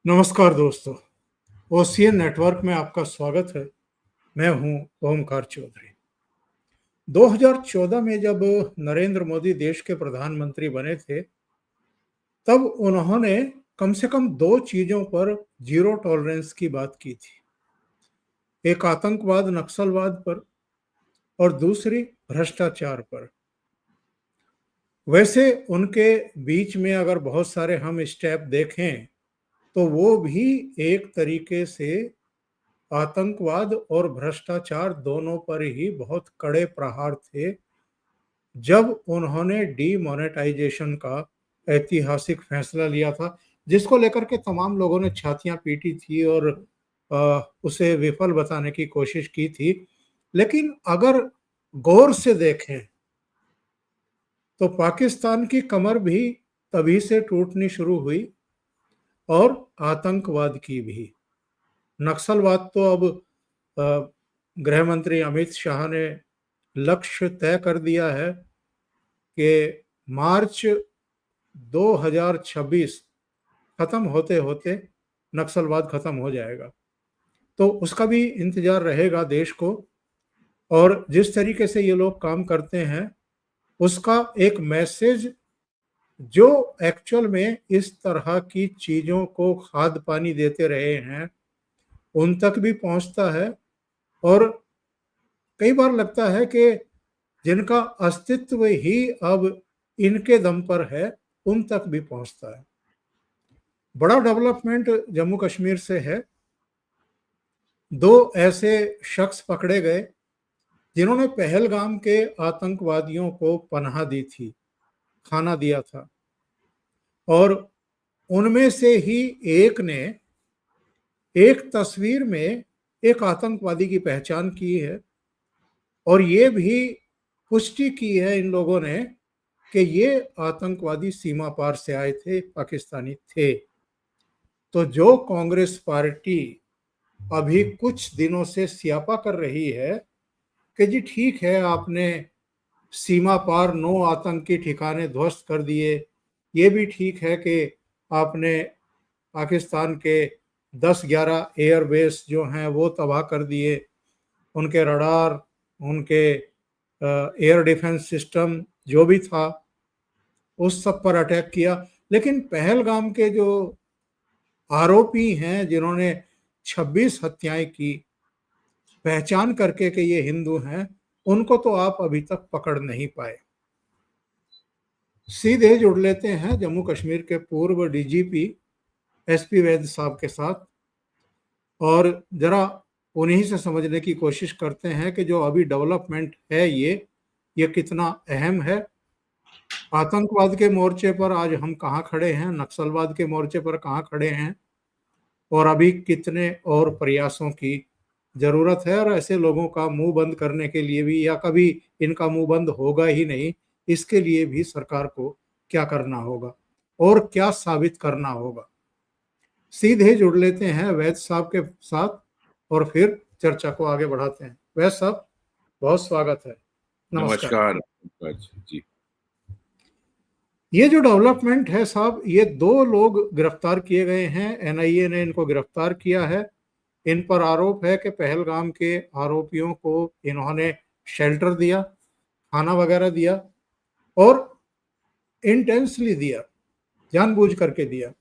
नमस्कार दोस्तों। Ocean network में आपका स्वागत है। मैं हूं ओमकार चौधरी। 2014 में जब नरेंद्र मोदी देश के प्रधानमंत्री बने थे, तब उन्होंने कम से कम दो चीजों पर जीरो टॉलरेंस की बात की थी। एक आतंकवाद नक्सलवाद पर और दूसरी भ्रष्टाचार पर। वैसे उनके बीच में अगर बहुत सारे हम स्टेप देखें तो वो भी एक तरीके से आतंकवाद और भ्रष्टाचार दोनों पर ही बहुत कड़े प्रहार थे जब उन्होंने डीमोनेटाइजेशन का ऐतिहासिक फैसला लिया था, जिसको लेकर के तमाम लोगों ने छातियां पीटी थी और उसे विफल बताने की कोशिश की थी। लेकिन अगर गौर से देखें तो पाकिस्तान की कमर भी तभी से टूटनी शुरू हुई और आतंकवाद की भी। नक्सलवाद तो अब गृह मंत्री अमित शाह ने लक्ष्य तय कर दिया है कि मार्च 2026 खत्म होते होते नक्सलवाद खत्म हो जाएगा। तो उसका भी इंतजार रहेगा देश को। और जिस तरीके से ये लोग काम करते हैं उसका एक मैसेज जो एक्चुअल में इस तरह की चीजों को खाद पानी देते रहे हैं उन तक भी पहुंचता है। और कई बार लगता है कि जिनका अस्तित्व ही अब इनके दम पर है उन तक भी पहुंचता है। बड़ा डेवलपमेंट जम्मू कश्मीर से है। दो ऐसे शख्स पकड़े गए जिन्होंने पहलगाम के आतंकवादियों को पनाह दी थी, खाना दिया था। और उनमें से ही एक ने एक तस्वीर में एक आतंकवादी की पहचान की है और ये भी पुष्टि की है इन लोगों ने कि ये आतंकवादी सीमा पार से आए थे, पाकिस्तानी थे। तो जो कांग्रेस पार्टी अभी कुछ दिनों से स्यापा कर रही है कि जी ठीक है, आपने सीमा पार 9 आतंकी ठिकाने ध्वस्त कर दिए, ये भी ठीक है कि आपने पाकिस्तान के 10-11 एयरबेस जो हैं वो तबाह कर दिए, उनके रडार, उनके एयर डिफेंस सिस्टम जो भी था उस सब पर अटैक किया। लेकिन पहलगाम के जो आरोपी हैं जिन्होंने 26 हत्याएं की, पहचान करके कि ये हिंदू हैं, उनको तो आप अभी तक पकड़ नहीं पाए। सीधे जुड़ लेते हैं जम्मू कश्मीर के पूर्व डीजीपी एसपी वैद साहब के साथ और जरा उन्हीं से समझने की कोशिश करते हैं कि जो अभी डेवलपमेंट है ये कितना अहम है। आतंकवाद के मोर्चे पर आज हम कहाँ खड़े हैं, नक्सलवाद के मोर्चे पर कहाँ खड़े हैं और अभी कितने और प्रयासों की जरूरत है। और ऐसे लोगों का मुंह बंद करने के लिए भी, या कभी इनका मुंह बंद होगा ही नहीं, इसके लिए भी सरकार को क्या करना होगा और क्या साबित करना होगा। सीधे जुड़ लेते हैं वैद साहब के साथ और फिर चर्चा को आगे बढ़ाते हैं। वैद साहब, बहुत स्वागत है। नमस्कार। नमस्कार जी। ये जो डेवलपमेंट है साहब, ये दो लोग गिरफ्तार किए गए हैं, एनआईए ने इनको गिरफ्तार किया है। इन पर आरोप है कि पहलगाम के आरोपियों को इन्होंने शेल्टर दिया, खाना वगैरह दिया और इंटेंसली दिया, जानबूझ करके दिया।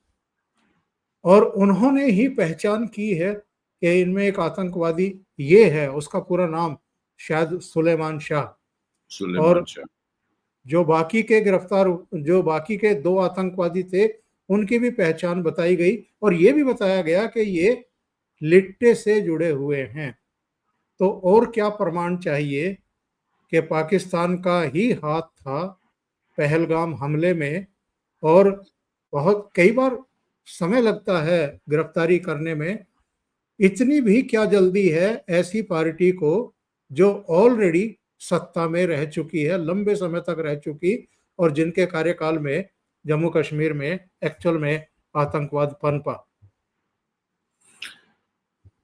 और उन्होंने ही पहचान की है कि इनमें एक आतंकवादी ये है, उसका पूरा नाम शायद सुलेमान शाह। और जो बाकी के गिरफ्तार, जो बाकी के दो आतंकवादी थे, उनकी भी पहचान बताई गई और ये भी बताया गया कि ये लिट्टे से जुड़े हुए हैं। तो और क्या प्रमाण चाहिए कि पाकिस्तान का ही हाथ था पहलगाम हमले में। और बहुत कई बार समय लगता है गिरफ्तारी करने में। इतनी भी क्या जल्दी है ऐसी पार्टी को जो ऑलरेडी सत्ता में रह चुकी है, लंबे समय तक रह चुकी, और जिनके कार्यकाल में जम्मू कश्मीर में एक्चुअल में आतंकवाद पनपा।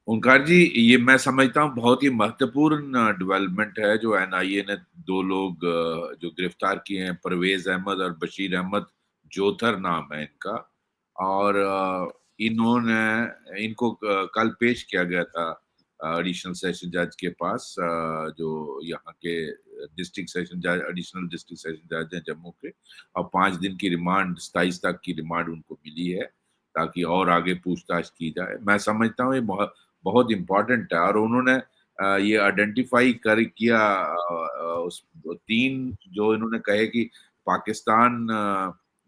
ओंकार जी, ये मैं समझता हूँ बहुत ही महत्वपूर्ण डेवलपमेंट है जो एनआईए ने दो लोग जो गिरफ्तार किए हैं, परवेज अहमद और बशीर अहमद जोथर नाम है इनका। और इनको कल पेश किया गया था एडिशनल सेशन जज के पास, जो यहाँ के डिस्ट्रिक्ट सेशन जज, एडिशनल डिस्ट्रिक्ट सेशन जज हैं जम्मू के, और 5 दिन की रिमांड, 27 तक की रिमांड उनको मिली है, ताकि और आगे पूछताछ की जाए। मैं समझता हूँ ये बहुत बहुत इम्पोर्टेंट है। और उन्होंने ये आइडेंटिफाई कर किया, उस 3 जो इन्होंने कहे कि पाकिस्तान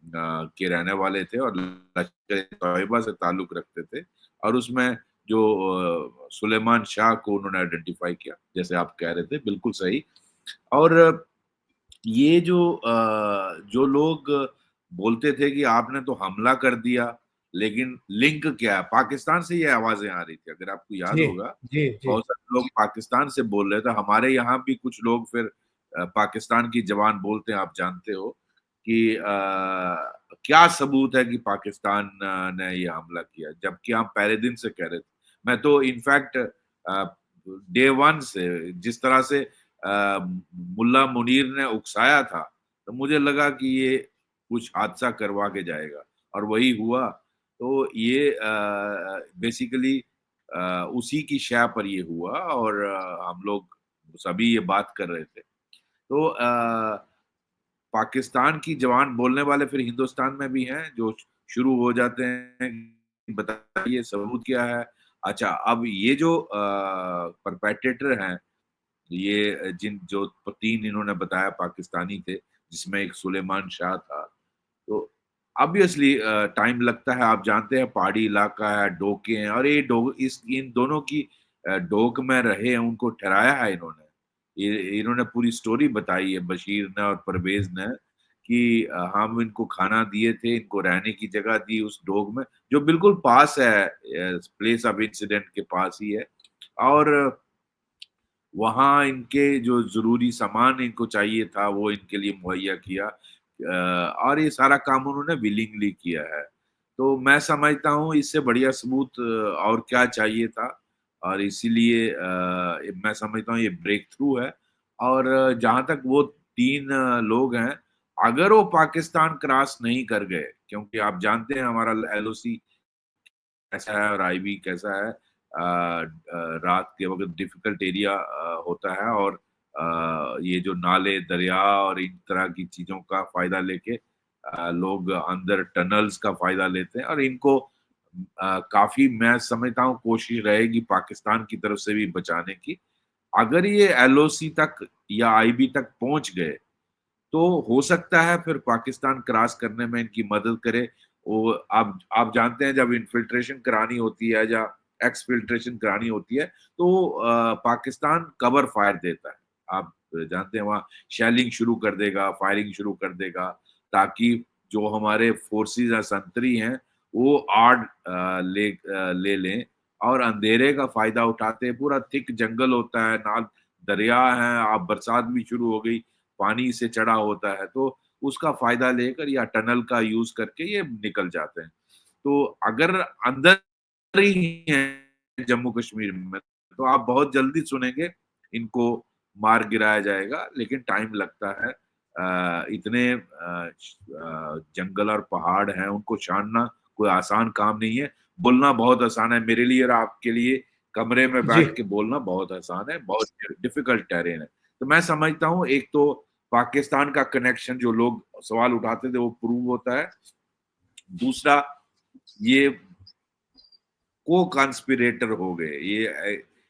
के रहने वाले थे और लश्कर तोयबा से ताल्लुक रखते थे, और उसमें जो सुलेमान शाह को उन्होंने आइडेंटिफाई किया, जैसे आप कह रहे थे, बिल्कुल सही। और ये जो लोग बोलते थे कि आपने तो हमला कर दिया, लेकिन लिंक क्या है, पाकिस्तान से ये आवाजें आ रही थी, अगर आपको याद जी होगा। जी जी। बहुत सारे लोग पाकिस्तान से बोल रहे थे, हमारे यहाँ भी कुछ लोग फिर पाकिस्तान की जबान बोलते हैं, आप जानते हो कि क्या सबूत है कि पाकिस्तान ने ये हमला किया, जबकि हम पहले दिन से कह रहे थे। मैं तो इनफैक्ट डे वन से जिस तरह से मुल्ला मुनीर ने उकसाया था, तो मुझे लगा कि ये कुछ हादसा करवा के जाएगा, और वही हुआ। तो ये बेसिकली उसी की शय पर ये हुआ, और हम लोग सभी ये बात कर रहे थे। तो पाकिस्तान की जबान बोलने वाले फिर हिंदुस्तान में भी हैं, जो शुरू हो जाते हैं, बताइए सबूत क्या है? अच्छा, अब ये जो परपेट्रेटर हैं, ये जिन जो 3 इन्होंने बताया पाकिस्तानी थे, जिसमें एक सुलेमान शाह था। तो ऑब्वियसली टाइम लगता है, आप जानते हैं पहाड़ी इलाका है, डोके हैं, और ये डो इस इन दोनों की डोक में रहे हैं, उनको ठहराया है इन्होंने। ये इन्होंने पूरी स्टोरी बताई है, बशीर ने और परवेज ने, कि हम इनको खाना दिए थे, इनको रहने की जगह दी उस डोक में, जो बिल्कुल पास है, प्लेस ऑफ इंसिडेंट के पास ही है। और वहाँ इनके जो ज़रूरी सामान इनको चाहिए था, वो इनके लिए मुहैया किया, और ये सारा काम उन्होंने विलिंगली किया है। तो मैं समझता हूँ इससे बढ़िया सबूत और क्या चाहिए था, और इसीलिए मैं समझता हूँ ये ब्रेक थ्रू है। और जहाँ तक वो 3 लोग हैं, अगर वो पाकिस्तान क्रॉस नहीं कर गए, क्योंकि आप जानते हैं हमारा एलओसी कैसा है और आईबी कैसा है, रात के वक़्त डिफ़िकल्ट एरिया होता है, और ये जो नाले, दरिया और इन तरह की चीज़ों का फ़ायदा लेके लोग अंदर टनल्स का फ़ायदा लेते हैं, और इनको काफ़ी, मैं समझता हूँ, कोशिश रहेगी पाकिस्तान की तरफ से भी बचाने की। अगर ये एलओसी तक या आईबी तक पहुँच गए, तो हो सकता है फिर पाकिस्तान क्रॉस करने में इनकी मदद करे। वो आप जानते हैं, जब इन्फिल्ट्रेशन करानी होती है या एक्सफिल्ट्रेशन करानी होती है, तो पाकिस्तान कवर फायर देता है। आप जानते हैं, वहाँ शेलिंग शुरू कर देगा, फायरिंग शुरू कर देगा, ताकि जो हमारे फोर्सेस या संतरी हैं, वो आड़ ले लें, और अंधेरे का फ़ायदा उठाते हैं। पूरा थिक जंगल होता है, नाल दरिया है, अब बरसात भी शुरू हो गई, पानी से चढ़ा होता है, तो उसका फ़ायदा लेकर या टनल का यूज़ करके ये निकल जाते हैं। तो अगर अंदर ही हैं जम्मू कश्मीर में, तो आप बहुत जल्दी सुनेंगे इनको मार गिराया जाएगा, लेकिन टाइम लगता है। इतने जंगल और पहाड़ हैं, उनको छानना कोई आसान काम नहीं है। बोलना बहुत आसान है मेरे लिए और आपके लिए, कमरे में जी बैठ के बोलना बहुत आसान है, बहुत डिफिकल्ट टेरेन है। तो मैं समझता हूँ एक तो पाकिस्तान का कनेक्शन जो लोग सवाल उठाते थे वो प्रूव होता है। दूसरा, ये को कॉन्स्पिरेटर हो गए,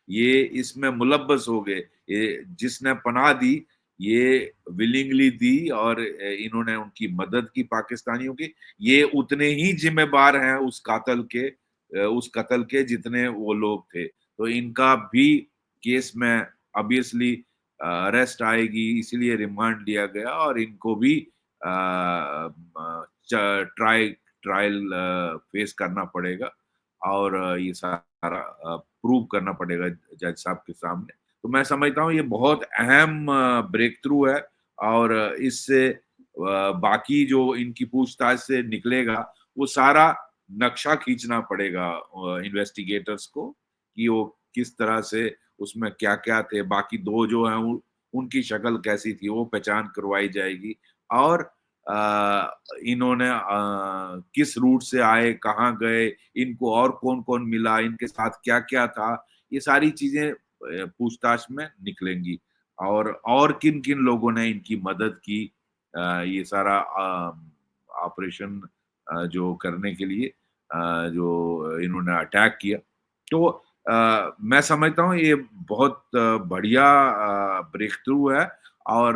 ये इसमें मुलव्वस हो गए, ये जिसने पनाह दी, ये विलिंगली दी, और इन्होंने उनकी मदद की पाकिस्तानियों की। ये उतने ही जिम्मेदार हैं उस कत्ल के जितने वो लोग थे। तो इनका भी केस में ऑब्वियसली अरेस्ट आएगी, इसीलिए रिमांड लिया गया, और इनको भी ट्रायल फेस करना पड़ेगा, और ये सारा प्रूव करना पड़ेगा जज साहब के सामने। तो मैं समझता हूँ ये बहुत अहम ब्रेक थ्रू है, और इससे बाकी जो इनकी पूछताछ से निकलेगा, वो सारा नक्शा खींचना पड़ेगा इन्वेस्टिगेटर्स को, कि वो किस तरह से उसमें क्या-क्या थे। बाकी 2 जो हैं उनकी शक्ल कैसी थी, वो पहचान करवाई जाएगी, और इन्होंने किस रूट से आए, कहाँ गए, इनको और कौन-कौन मिला, इनके साथ क्या-क्या था, ये सारी चीज़ें पूछताछ में निकलेंगी। और किन-किन लोगों ने इनकी मदद की ये सारा ऑपरेशन जो करने के लिए जो इन्होंने अटैक किया। तो मैं समझता हूँ ये बहुत बढ़िया ब्रेक थ्रू है और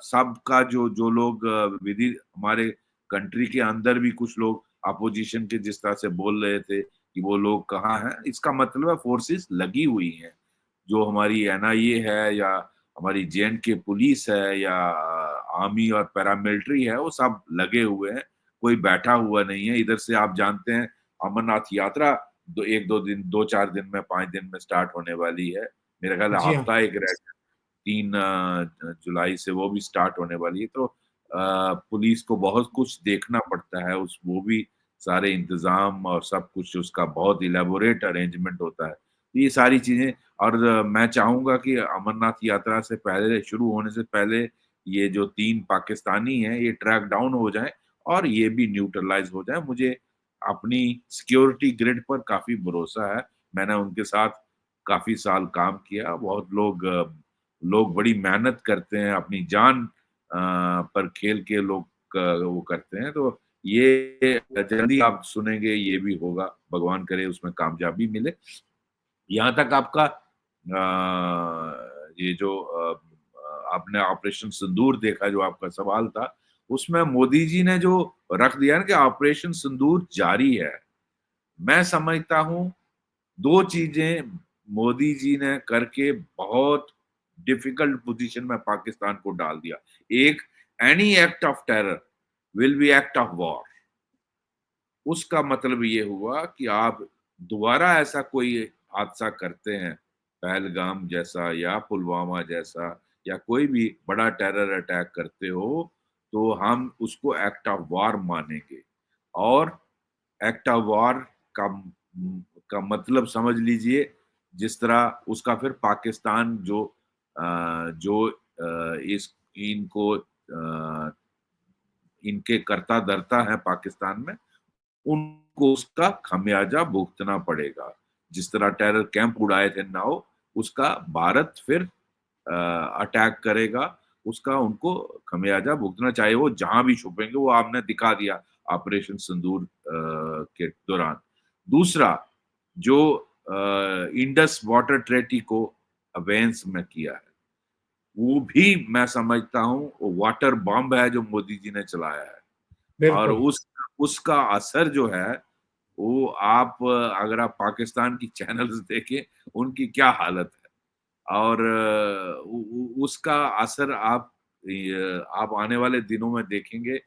सबका जो जो लोग विधि हमारे कंट्री के अंदर भी कुछ लोग अपोजिशन के जिस तरह से बोल रहे थे कि वो लोग कहाँ हैं, इसका मतलब है फोर्सेस लगी हुई हैं। जो हमारी एनआईए है या हमारी जेएनके पुलिस है या आर्मी और पैरामिलिट्री है, वो सब लगे हुए हैं। कोई बैठा हुआ नहीं है। इधर से आप जानते हैं अमरनाथ यात्रा 1-2 दिन 2-4 दिन में 5 दिन में स्टार्ट होने वाली है। मेरा ख्याल है जी हाँ। हफ्ता 1 रह गया। 3 जुलाई से वो भी स्टार्ट होने वाली है। तो पुलिस को बहुत कुछ देखना पड़ता है। उस वो भी सारे इंतज़ाम और सब कुछ उसका बहुत इलैबोरेट अरेंजमेंट होता है। तो ये सारी चीज़ें और मैं चाहूँगा कि अमरनाथ यात्रा से पहले शुरू होने से पहले ये जो 3 पाकिस्तानी हैं, ये ट्रैक डाउन हो जाएँ और ये भी न्यूट्रलाइज़ हो जाएँ। मुझे अपनी सिक्योरिटी ग्रिड पर काफ़ी भरोसा है। मैंने उनके साथ काफ़ी साल काम किया। बहुत लोग बड़ी मेहनत करते हैं, अपनी जान पर खेल के लोग वो करते हैं। तो ये जल्दी आप सुनेंगे ये भी होगा, भगवान करे उसमें कामयाबी मिले। यहाँ तक आपका ये जो आपने ऑपरेशन सिंदूर देखा जो आपका सवाल था, उसमें मोदी जी ने जो रख दिया ना कि ऑपरेशन सिंदूर जारी है। मैं समझता हूँ 2 चीज़ें मोदी जी ने करके बहुत डिफिकल्ट पोज़ीशन में पाकिस्तान को डाल दिया। एक, any act of terror will be act of war. उसका मतलब ये हुआ कि आप दोबारा ऐसा कोई हादसा करते हैं, पहलगाम जैसा या पुलवामा जैसा या कोई भी बड़ा टेरर अटैक करते हो, तो हम उसको एक्ट ऑफ वॉर मानेंगे और एक्ट ऑफ वॉर का का मतलब समझ लीजिए जिस तरह उसका फिर पाकिस्तान जो इस इनको इनके कर्ता-धर्ता हैं पाकिस्तान में, उनको उसका खमियाजा भुगतना पड़ेगा। जिस तरह टेरर कैंप उड़ाए थे 9 उसका भारत फिर अटैक करेगा, उसका उनको खमियाजा भुगतना चाहे वो जहाँ भी छुपेंगे, वो आपने दिखा दिया ऑपरेशन सिंदूर के दौरान। दूसरा, जो इंडस वाटर ट्रेटी को अबेंस में किया है, वो भी मैं समझता हूँ वाटर बॉम्ब है जो मोदी जी ने चलाया है। और बिल्कुल। उसका असर जो है, वो आप अगर आप पाकिस्तान की चैनल्स देखें, उनकी क्या हालत है। और उ उ उसका असर आप आने वाले दिनों में देखेंगे।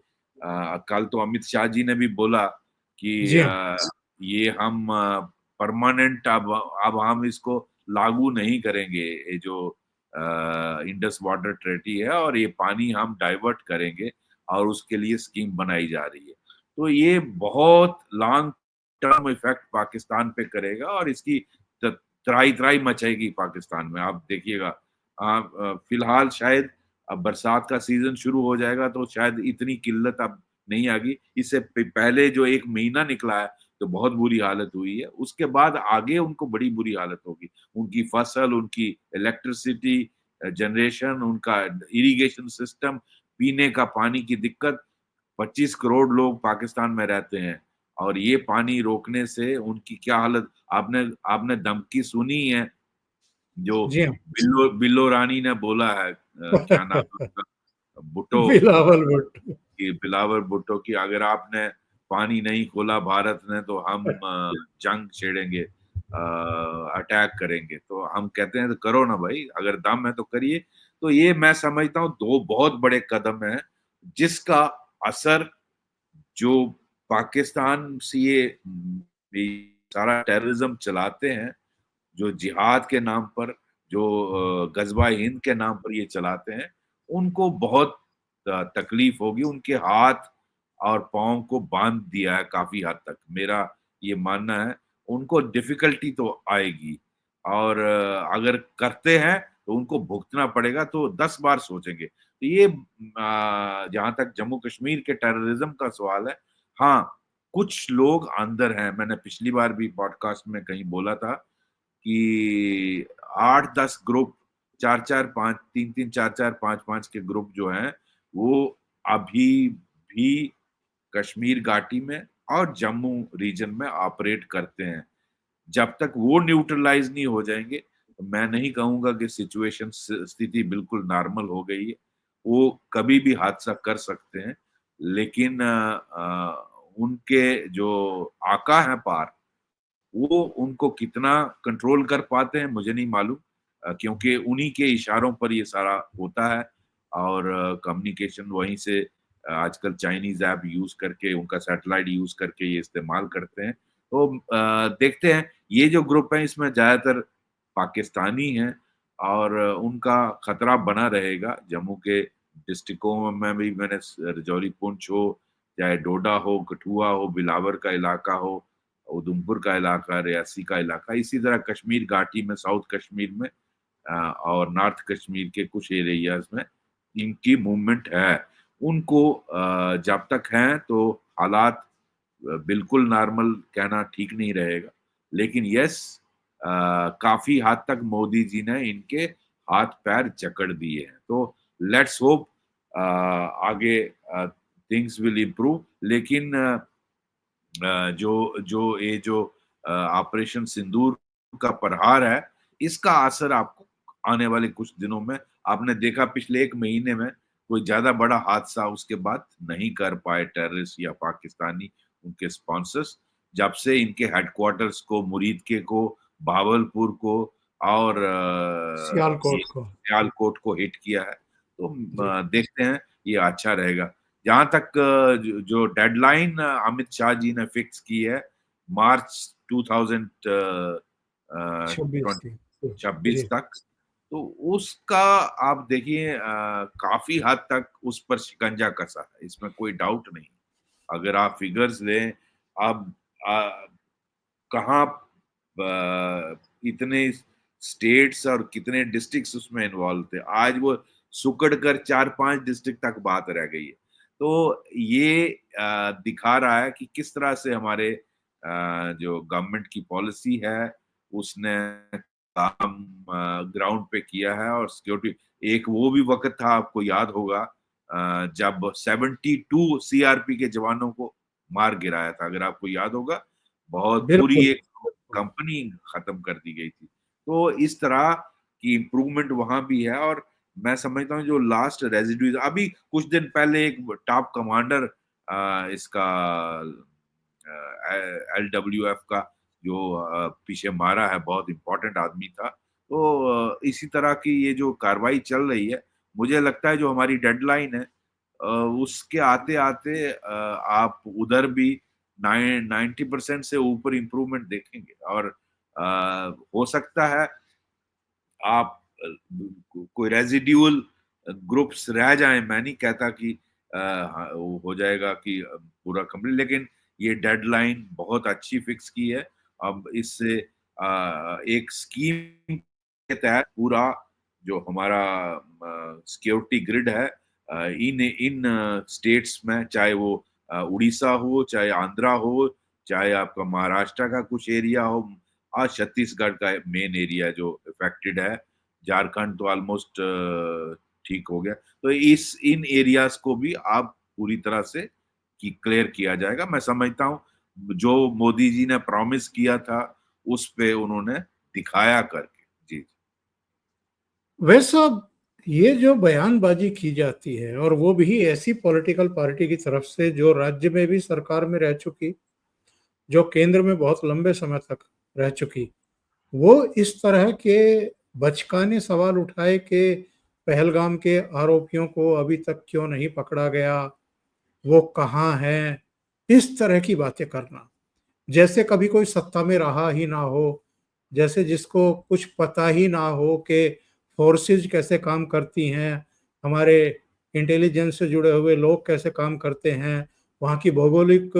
कल तो अमित शाह जी ने भी बोला कि जी हाँ। ये हम परमानेंट अब हम इसको लागू नहीं करेंगे, ये जो इंडस वाटर ट्रेटी है और ये पानी हम डाइवर्ट करेंगे और उसके लिए स्कीम बनाई जा रही है। तो ये बहुत लॉन्ग टर्म इफ़ेक्ट पाकिस्तान पे करेगा और इसकी त त्राही-त्राही मचेगी पाकिस्तान में, आप देखिएगा। फिलहाल शायद अब बरसात का सीज़न शुरू हो जाएगा तो शायद इतनी किल्लत अब नहीं आएगी। इससे पहले जो 1 महीना निकला है, तो बहुत बुरी हालत हुई है। उसके बाद आगे उनको बड़ी बुरी हालत होगी। उनकी फसल, उनकी इलेक्ट्रिसिटी जनरेशन, उनका इरिगेशन सिस्टम, पीने का पानी की दिक्कत। 25 करोड़ लोग पाकिस्तान में रहते हैं और ये पानी रोकने से उनकी क्या हालत। आपने आपने धमकी सुनी है जो जी हाँ। बिल्लो रानी ने बोला है, क्या नाम है उसका? भुट्टो बिलावल भुट्टो। कि बिलावल भुट्टो की अगर आपने पानी नहीं खोला भारत ने तो हम जंग छेड़ेंगे, अटैक करेंगे। तो हम कहते हैं तो करो ना भाई, अगर दम है तो करिए। तो ये मैं समझता हूँ 2 बहुत बड़े कदम हैं, जिसका असर जो पाकिस्तान से ये सारा टेररिज्म चलाते हैं, जो जिहाद के नाम पर, जो ग़ज़वा हिंद के नाम पर ये चलाते हैं, उनको बहुत तकलीफ होगी। उनके हाथ और पाँव को बाँध दिया है काफ़ी हद तक, मेरा ये मानना है। उनको डिफ़िकल्टी तो आएगी और अगर करते हैं, तो उनको भुगतना पड़ेगा, तो 10 बार सोचेंगे। तो ये जहां तक जम्मू कश्मीर के टेररिज्म का सवाल है, हाँ, कुछ लोग अंदर हैं। मैंने पिछली बार भी पॉडकास्ट में कहीं बोला था कि 8-10 ग्रुप, 4-4, 5, 3-3, 4-4, 5-5 के ग्रुप जो हैं, वो अभी भी कश्मीर घाटी में और जम्मू रीजन में ऑपरेट करते हैं। जब तक वो न्यूट्रलाइज नहीं हो जाएंगे, तो मैं नहीं कहूंगा कि सिचुएशन, स्थिति बिल्कुल नॉर्मल हो गई है। वो कभी भी हादसा कर सकते हैं, लेकिन उनके जो आका हैं पार, वो उनको कितना कंट्रोल कर पाते हैं मुझे नहीं मालूम, क्योंकि उन्हीं के इशारों पर ये सारा होता है, और कम्युनिकेशन वहीं से आजकल चाइनीज ऐप यूज करके, उनका सैटेलाइट यूज करके ये इस्तेमाल करते हैं। तो देखते हैं, ये जो ग्रुप है इसमें ज्यादातर पाकिस्तानी हैं, और उनका खतरा बना रहेगा। जम्मू के डिस्ट्रिक्टों में भी, मैंने रजौरी, पुंछ हो, चाहे डोडा हो, कठुआ हो, बिलावर का इलाका हो, उधमपुर का इलाका, रियासी का इलाका, इसी तरह कश्मीर घाटी में, साउथ कश्मीर में और नॉर्थ कश्मीर के कुछ एरियाज में इनकी मूवमेंट है। उनको जब तक हैं तो हालात बिल्कुल नॉर्मल कहना ठीक नहीं रहेगा, लेकिन यस, काफी हद तक मोदी जी ने इनके हाथ पैर जकड़ दिए हैं। तो लेट्स होप आगे थिंग्स विल इम्प्रूव। लेकिन जो ये जो ऑपरेशन सिंदूर का प्रहार है, इसका असर आपको आने वाले कुछ दिनों में, आपने देखा पिछले 1 महीने में कोई ज्यादा बड़ा हादसा उसके बाद नहीं कर पाए टेररिस्ट या पाकिस्तानी, उनके स्पॉन्सर्स, जब से इनके हेडक्वार्टर्स को, मुरीद के को, भावलपुर को और ये सियालकोट को। सियालकोट को हिट किया है। तो जी। देखते हैं, ये अच्छा रहेगा। जहां तक जो डेडलाइन अमित शाह जी ने फिक्स की है, मार्च 26 थी। 2026 जी। तक, तो उसका आप देखिए, काफी हद तक उस पर शिकंजा कसा है, इसमें कोई डाउट नहीं। अगर आप फिगर्स लें, आप कहाँ इतने स्टेट्स और कितने डिस्ट्रिक्ट्स उसमें इन्वॉल्व थे, आज वो सुकड़ कर 4-5 डिस्ट्रिक्ट तक बात रह गई है। तो ये दिखा रहा है कि किस तरह से हमारे जो गवर्नमेंट की पॉलिसी है, उसने काम ग्राउंड पे किया है। और सिक्योरिटी, एक वो भी वक्त था, आपको याद होगा, जब 72 सीआरपी के जवानों को मार गिराया था, अगर आपको याद होगा, बहुत पूरी बिल्कुल। एक कंपनी खत्म कर दी गई थी। तो इस तरह की इम्प्रूवमेंट वहां भी है। और मैं समझता हूँ जो लास्ट रेजिड्यूज, अभी कुछ दिन पहले एक टॉप कमांडर इसका LWF का, जो पीछे मारा है, बहुत इंपॉर्टेंट आदमी था। तो इसी तरह की ये जो कार्रवाई चल रही है, मुझे लगता है जो हमारी डेडलाइन है, उसके आते आते आप उधर भी 90% से ऊपर इम्प्रूवमेंट देखेंगे। और हो सकता है आप कोई रेजिड्यूल ग्रुप्स रह जाएं, मैं नहीं कहता कि हाँ, वो हो जाएगा कि पूरा कंप्लीट, लेकिन ये डेडलाइन बहुत अच्छी फिक्स की है। अब इससे एक स्कीम के तहत पूरा जो हमारा सिक्योरिटी ग्रिड है, इन इन स्टेट्स में, चाहे वो उड़ीसा हो, चाहे आंध्रा हो, चाहे आपका महाराष्ट्र का कुछ एरिया हो, और छत्तीसगढ़ का मेन एरिया जो इफेक्टेड है, झारखंड तो ऑलमोस्ट ठीक हो गया। तो इस इन एरियाज को भी आप पूरी तरह से की क्लियर किया जाएगा। मैं समझता हूँ जो मोदी जी ने प्रॉमिस किया था, उस पे उन्होंने दिखाया करके। जी। वैसा ये जो बयानबाजी की जाती है, और वो भी ऐसी पॉलिटिकल पार्टी की तरफ से जो राज्य में भी सरकार में रह चुकी, जो केंद्र में बहुत लंबे समय तक रह चुकी, वो इस तरह के बचकाने सवाल उठाए कि पहलगाम के आरोपियों को अभी तक क्यों नहीं पकड़ा गया, वो कहाँ हैं, इस तरह की बातें करना, जैसे कभी कोई सत्ता में रहा ही ना हो, जैसे जिसको कुछ पता ही ना हो कि फोर्सेस कैसे काम करती हैं, हमारे इंटेलिजेंस से जुड़े हुए लोग कैसे काम करते हैं, वहाँ की भौगोलिक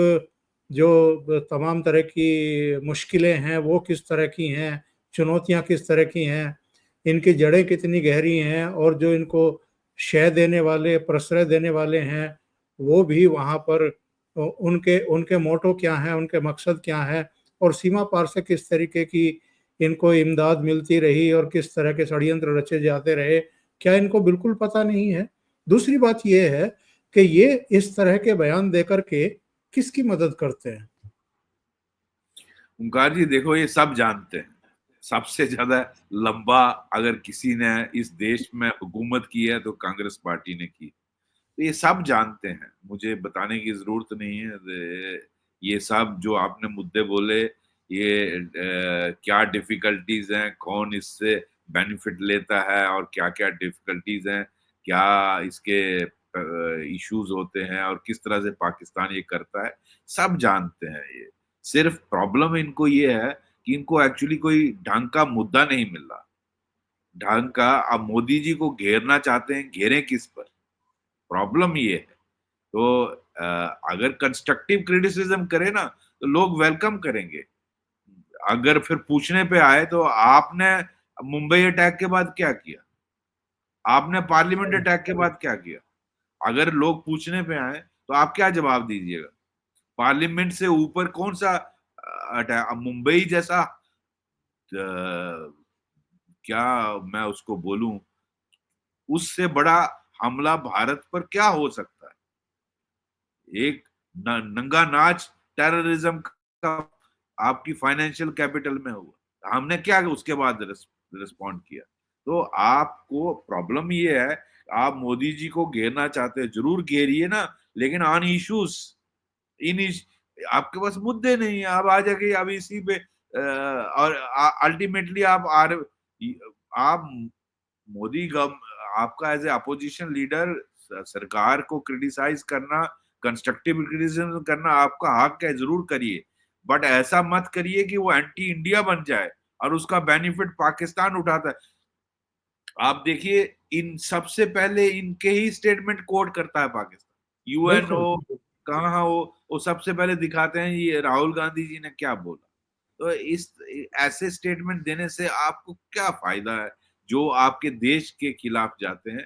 जो तमाम तरह की मुश्किलें हैं वो किस तरह की हैं, चुनौतियाँ किस तरह की हैं। इनकी जड़ें कितनी गहरी हैं, और जो इनको शय देने वाले, प्रश्रय देने वाले हैं, वो भी वहाँ पर उनके उनके मोटो क्या हैं, उनके मकसद क्या हैं, और सीमा पार से किस तरीके की इनको इमदाद मिलती रही और किस तरह के षड्यंत्र रचे जाते रहे, क्या इनको बिल्कुल पता नहीं है? दूसरी बात ये है कि ये इस तरह के बयान देकर के किसकी मदद करते हैं? ओंकार जी देखो, ये सब जानते हैं। सबसे ज्यादा लंबा अगर किसी ने इस देश में हुकूमत की है तो कांग्रेस पार्टी ने की। तो ये सब जानते हैं, मुझे बताने की जरूरत नहीं है। ये सब जो आपने मुद्दे बोले, ये क्या डिफिकल्टीज हैं, कौन इससे बेनिफिट लेता है और क्या क्या डिफिकल्टीज हैं, क्या इसके इश्यूज होते हैं और किस तरह से पाकिस्तान ये करता है, सब जानते हैं ये। सिर्फ प्रॉब्लम इनको ये है कि इनको एक्चुअली कोई ढंग का मुद्दा नहीं मिल रहा, ढंग का। अब मोदी जी को घेरना चाहते हैं, घेरें किस पर? प्रॉब्लम ये है। तो अगर कंस्ट्रक्टिव क्रिटिसिज्म करे ना तो लोग वेलकम करेंगे। अगर फिर पूछने पे आए तो आपने मुंबई अटैक के बाद क्या किया, आपने पार्लियामेंट अटैक के बाद क्या किया, अगर लोग पूछने पे आए तो आप क्या जवाब दीजिएगा? पार्लियामेंट से ऊपर कौन सा अटैक? मुंबई जैसा क्या मैं उसको बोलूं, उससे बड़ा हमला भारत पर क्या हो सकता है? एक नंगा नाच टेररिज्म का आपकी फाइनेंशियल कैपिटल में हुआ, हमने क्या उसके बाद रिस्पॉन्ड किया? तो आपको प्रॉब्लम ये है, आप मोदी जी को घेरना चाहते हैं, जरूर घेरिए ना, लेकिन ऑन इश्यूज, आपके पास मुद्दे नहीं है, आप आ जाके अब इसी पे और अल्टीमेटली आप मोदी गव आपका एज ए अपोजिशन लीडर सरकार को क्रिटिसाइज करना, कंस्ट्रक्टिव क्रिटिसिज्म करना आपका हक है, जरूर करिए। बट ऐसा मत करिए कि वो एंटी इंडिया बन जाए और उसका बेनिफिट पाकिस्तान उठाता है। आप देखिए, इन सबसे पहले इनके ही स्टेटमेंट कोट करता है पाकिस्तान। यूएन बिल्कुल, हो, कहाँ हो, वो सबसे पहले दिखाते हैं ये राहुल गांधी जी ने क्या बोला। तो इस ऐसे स्टेटमेंट देने से आपको क्या फायदा है जो आपके देश के खिलाफ जाते हैं?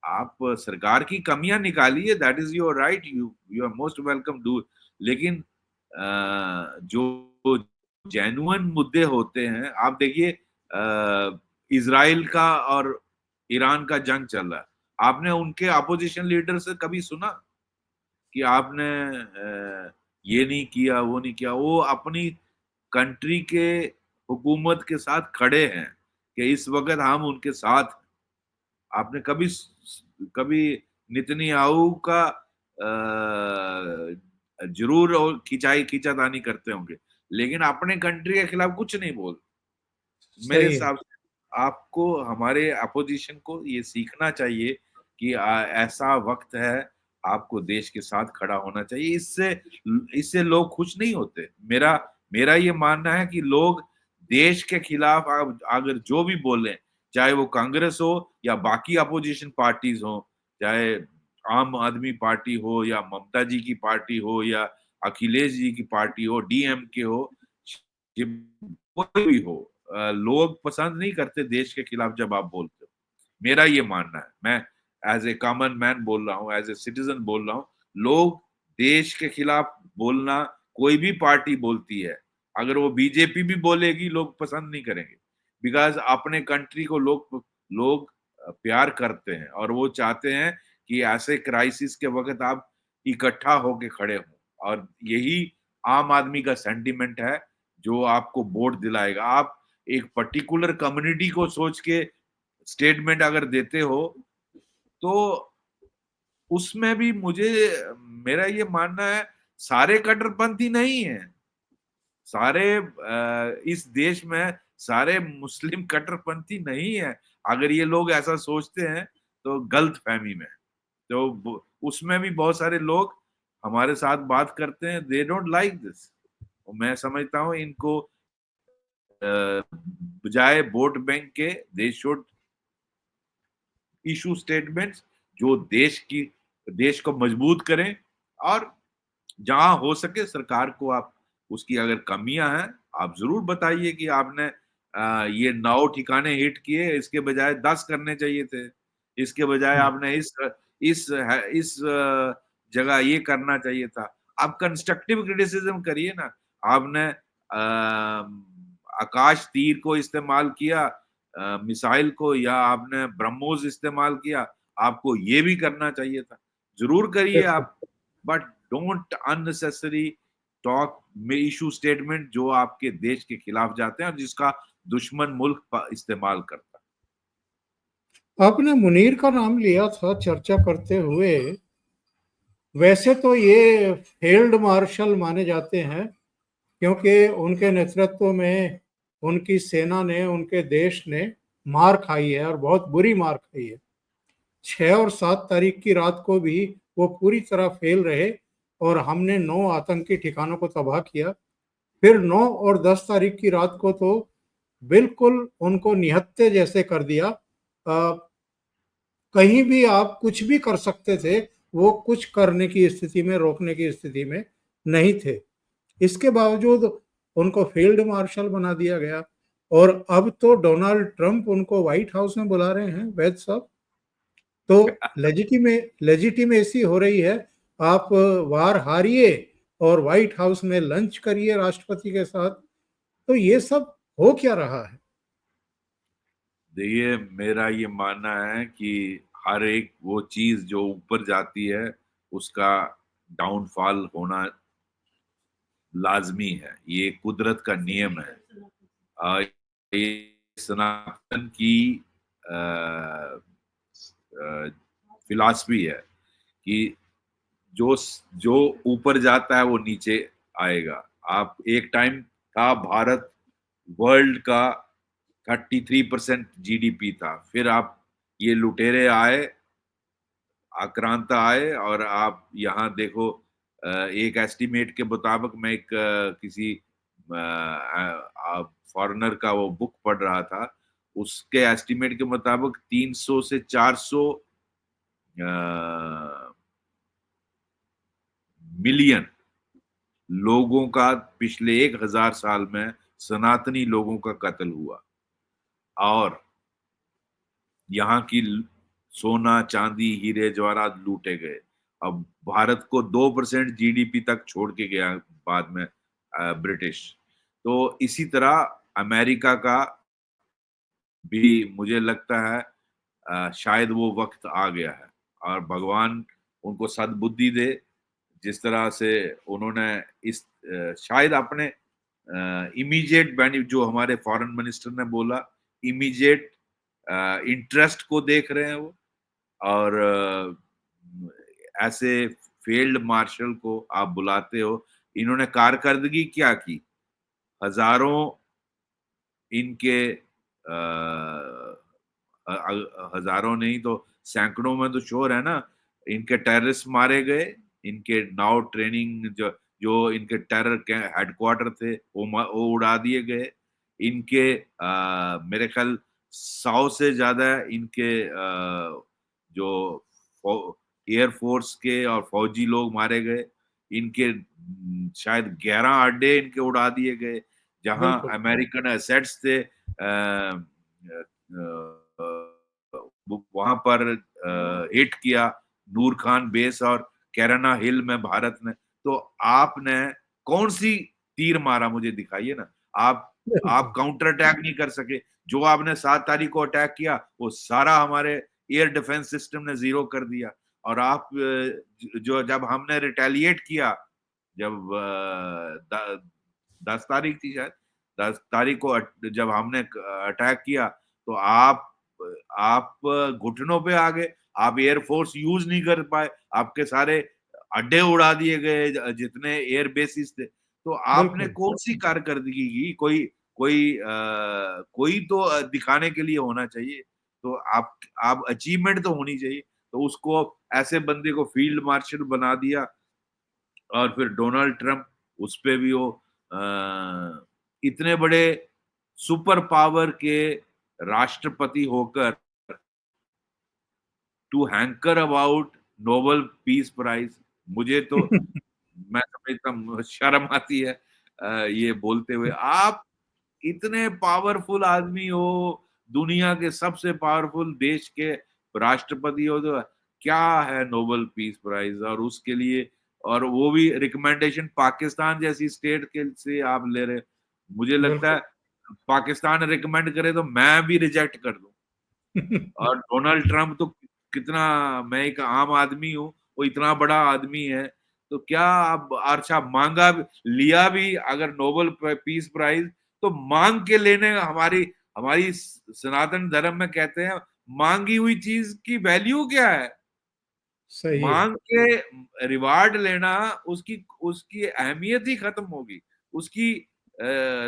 आप सरकार की कमियां निकालिए, that is your right, you are most welcome do. लेकिन जो जेन्युइन मुद्दे होते हैं, आप देखिए इजराइल का और ईरान का जंग चल रहा है, आपने उनके अपोजिशन लीडर से कभी सुना कि आपने ये नहीं किया, वो नहीं किया? वो अपनी कंट्री के हुकूमत के साथ खड़े हैं कि इस वक्त हम उनके साथ हैं। आपने कभी नेतन्याहू का जरूर और खींचातानी करते होंगे, लेकिन अपने कंट्री के खिलाफ कुछ नहीं बोल। मेरे सही है। हिसाब से आपको, हमारे अपोजिशन को ये सीखना चाहिए कि ऐसा वक्त है, आपको देश के साथ खड़ा होना चाहिए। इससे इससे लोग खुश नहीं होते। मेरा मेरा ये मानना है कि लोग देश के खिलाफ अगर जो भी बोले, चाहे वो कांग्रेस हो या बाकी अपोजिशन पार्टीज हो, चाहे आम आदमी पार्टी हो या ममता जी की पार्टी हो या अखिलेश जी की पार्टी हो, डीएमके हो, कोई भी हो, लोग पसंद नहीं करते देश के खिलाफ जब आप बोलते हो। मेरा ये मानना है, मैं एज ए कॉमन मैन बोल रहा हूँ, एज ए सिटीजन बोल रहा हूँ। लोग देश के खिलाफ बोलना, कोई भी पार्टी बोलती है, अगर वो बीजेपी भी बोलेगी लोग पसंद नहीं करेंगे, बिकॉज अपने कंट्री को लोग लोग प्यार करते हैं और वो चाहते हैं कि ऐसे क्राइसिस के वक्त आप इकट्ठा होके खड़े हों। और यही आम आदमी का सेंटिमेंट है जो आपको वोट दिलाएगा। आप एक पर्टिकुलर कम्युनिटी को सोच के स्टेटमेंट अगर देते हो तो उसमें भी मुझे, मेरा ये मानना है, सारे कट्टरपंथी नहीं है, सारे इस देश में सारे मुस्लिम कट्टरपंथी नहीं है। अगर ये लोग ऐसा सोचते हैं तो गलत फहमी में। तो उसमें भी बहुत सारे लोग हमारे साथ बात करते हैं, दे डोंट लाइक दिस। मैं समझता हूँ इनको बजाय वोट बैंक के दे शुड इशू स्टेटमेंट्स जो देश को मजबूत करें। और जहां हो सके सरकार को आप, उसकी अगर कमियां हैं आप जरूर बताइए कि आपने ये 9 ठिकाने हिट किए, इसके बजाय 10 करने चाहिए थे। इसके बजाय आपने इस जगह ये करना चाहिए था। आप कंस्ट्रक्टिव क्रिटिसिज्म करिए ना। आपने आकाश तीर को इस्तेमाल किया, मिसाइल को, या आपने ब्रह्मोस इस्तेमाल किया, आपको ये भी करना चाहिए था। जरूर करिए बिल्कुल। आप, बट डोंट अननेसेसरी टॉक में इशू स्टेटमेंट जो आपके देश के खिलाफ जाते हैं और जिसका दुश्मन मुल्क इस्तेमाल करता आपने मुनीर का नाम लिया था चर्चा करते हुए। वैसे तो ये फील्ड मार्शल माने जाते हैं, क्योंकि उनके नेतृत्व में उनकी सेना ने, उनके देश ने मार खाई है और बहुत बुरी मार खाई है। 6 और 7 तारीख की रात को भी वो पूरी तरह फेल रहे और हमने 9 आतंकी ठिकानों को तबाह किया। फिर 9 और 10 तारीख की रात को तो बिल्कुल उनको निहत्थे जैसे कर दिया। कहीं भी आप कुछ भी कर सकते थे, वो कुछ करने की स्थिति में, रोकने की स्थिति में नहीं थे। इसके बावजूद उनको फील्ड मार्शल बना दिया गया। और अब तो डोनाल्ड ट्रंप उनको व्हाइट हाउस में बुला रहे हैं, वैद साहब। तो लेजिटिमेसी हो रही है। आप वार हारिए और व्हाइट हाउस में लंच करिए राष्ट्रपति के साथ। तो ये सब हो क्या रहा है? देखिए, मेरा ये मानना है कि हर एक वो चीज जो ऊपर जाती है उसका डाउनफॉल होना लाजमी है। ये कुदरत का नियम है। ये सनातन की फिलॉसफी है कि जो जो ऊपर जाता है वो नीचे आएगा। आप एक टाइम था भारत वर्ल्ड का 33% जीडीपी था। फिर आप ये लुटेरे आए, आक्रांत आए, और आप यहाँ देखो, एक एस्टिमेट के मुताबिक मैं एक किसी फॉरेनर का वो बुक पढ़ रहा था। उसके एस्टिमेट के मुताबिक 300 से 400 मिलियन लोगों का पिछले 1000 साल में, सनातनी लोगों का कत्ल हुआ। और यहाँ की सोना चांदी हीरे जवाहरात लूटे गए। अब भारत को 2% जीडीपी तक छोड़ के गया बाद में ब्रिटिश। तो इसी तरह अमेरिका का भी मुझे लगता है शायद वो वक्त आ गया है, और भगवान उनको सद्बुद्धि दे। जिस तरह से उन्होंने इस शायद अपने इमीडिएट बेनिफिट, जो हमारे फॉरेन मिनिस्टर ने बोला, इमीडिएट इंटरेस्ट को देख रहे हैं वो। और ऐसे फील्ड मार्शल को आप बुलाते हो, इन्होंने कारकर्दगी क्या की? हजारों इनके हजारों नहीं तो सैकड़ों में तो शोर है ना, इनके टेररिस्ट मारे गए। इनके नाउ ट्रेनिंग जो जो इनके टेरर के हेडक्वार्टर थे वो उड़ा दिए गए। इनके मेरे ख्याल 100 से ज्यादा इनके जो एयरफोर्स के और फौजी लोग मारे गए। इनके शायद 11 अड्डे इनके उड़ा दिए गए जहां बिल्कुल। अमेरिकन एसेट्स थे। वहां पर हिट किया नूर खान बेस और कैराना हिल में भारत ने। तो आपने कौन सी तीर मारा, मुझे दिखाइए ना। आप बिल्कुल। काउंटर अटैक नहीं कर सके। जो आपने 7 तारीख को अटैक किया वो सारा हमारे एयर डिफेंस सिस्टम ने जीरो कर दिया। और आप जो जब हमने रिटेलिएट किया, जब 10 तारीख थी शायद, 10 तारीख को जब हमने अटैक किया, तो आप घुटनों पे आ गए। आप एयरफोर्स यूज नहीं कर पाए। आपके सारे अड्डे उड़ा दिए गए जितने एयर बेसिस थे। तो आपने बिल्कुल। कौन सी कारकर्दगी की? कोई तो दिखाने के लिए होना चाहिए। तो आप अचीवमेंट तो होनी चाहिए। तो उसको ऐसे बंदे को फील्ड मार्शल बना दिया। और फिर डोनाल्ड ट्रंप, उस पे भी वो इतने बड़े सुपर पावर के राष्ट्रपति होकर to hanker about Nobel peace prize. मुझे तो, मैं समझता हूँ शर्म आती है ये बोलते हुए। आप इतने पावरफुल आदमी हो, दुनिया के सबसे पावरफुल देश के राष्ट्रपति हो, तो क्या है नोबेल पीस प्राइज, और उसके लिए, और वो भी रिकमेंडेशन पाकिस्तान जैसी स्टेट के से आप ले रहे। मुझे लगता बिल्कुल। है पाकिस्तान रिकमेंड करे तो मैं भी रिजेक्ट कर दूं। और डोनाल्ड ट्रंप तो कितना, मैं एक आम आदमी हूँ, वो इतना बड़ा आदमी है, तो क्या अब अच्छा मांगा लिया भी अगर नोबेल पीस प्राइज, तो मांग के लेने, हमारी हमारी सनातन धर्म में कहते हैं मांगी हुई चीज की वैल्यू क्या है। सही है। मांग के रिवार्ड लेना, उसकी उसकी अहमियत ही खत्म होगी, उसकी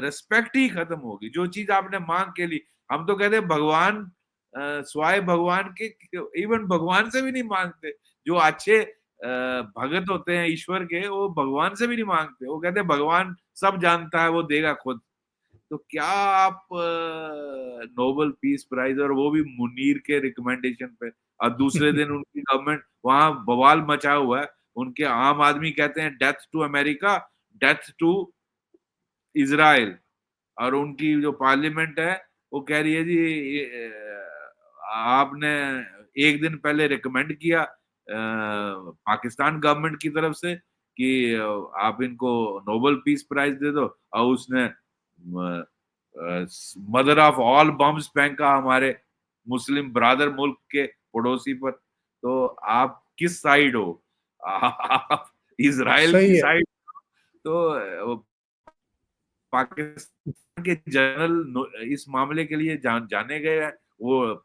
रिस्पेक्ट ही खत्म होगी। जो चीज आपने मांग के ली, हम तो कहते हैं भगवान स्वाय भगवान के, इवन भगवान से भी नहीं मांगते। जो अच्छे भगत होते हैं ईश्वर के, वो भगवान से भी नहीं मांगते, वो कहते हैं भगवान सब जानता है, वो देगा खुद। तो क्या आप नोबेल पीस प्राइज, और वो भी मुनीर के रिकमेंडेशन पे, और दूसरे दिन उनकी गवर्नमेंट वहां बवाल मचा हुआ है। उनके आम आदमी कहते हैं death to America, death to Israel, और उनकी जो पार्लियामेंट है वो कह रही है जी आपने एक दिन पहले रिकमेंड किया पाकिस्तान गवर्नमेंट की तरफ से कि आप इनको नोबेल पीस प्राइज दे दो, और उसने मदर ऑफ ऑल बम्स फेंका हमारे मुस्लिम ब्रादर मुल्क के पड़ोसी पर। तो आप किस साइड हो? आप इजराइल की सही है। साइड, तो पाकिस्तान के जनरल इस मामले के लिए जाने गए हैं। वो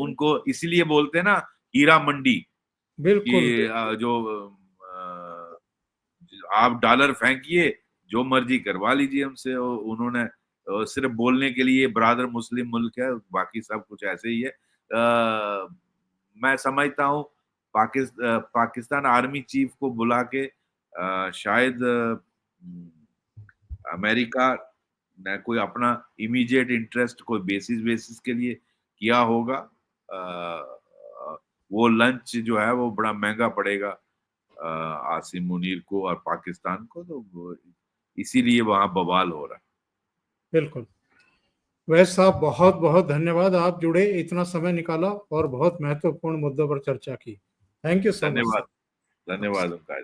उनको इसीलिए बोलते हैं ना हीरा मंडी, कि बिल्कुल, बिल्कुल। जो आप डॉलर फेंकिए, जो मर्जी करवा लीजिए हमसे। उन्होंने सिर्फ बोलने के लिए ब्रादर मुस्लिम मुल्क है, बाकी सब कुछ ऐसे ही है। मैं समझता हूँ पाकिस्तान आर्मी चीफ को बुला के शायद अमेरिका ने कोई अपना इमीडिएट इंटरेस्ट कोई बेसिस बेसिस के लिए किया होगा। वो लंच जो है वो बड़ा महंगा पड़ेगा आसिम मुनीर को और पाकिस्तान को, तो इसीलिए वहां बवाल हो रहा है। बिल्कुल। वैसे साहब, बहुत बहुत धन्यवाद, आप जुड़े, इतना समय निकाला और बहुत महत्वपूर्ण मुद्दों पर चर्चा की। थैंक यू सो मच धन्यवाद, सर। धन्यवाद उनका।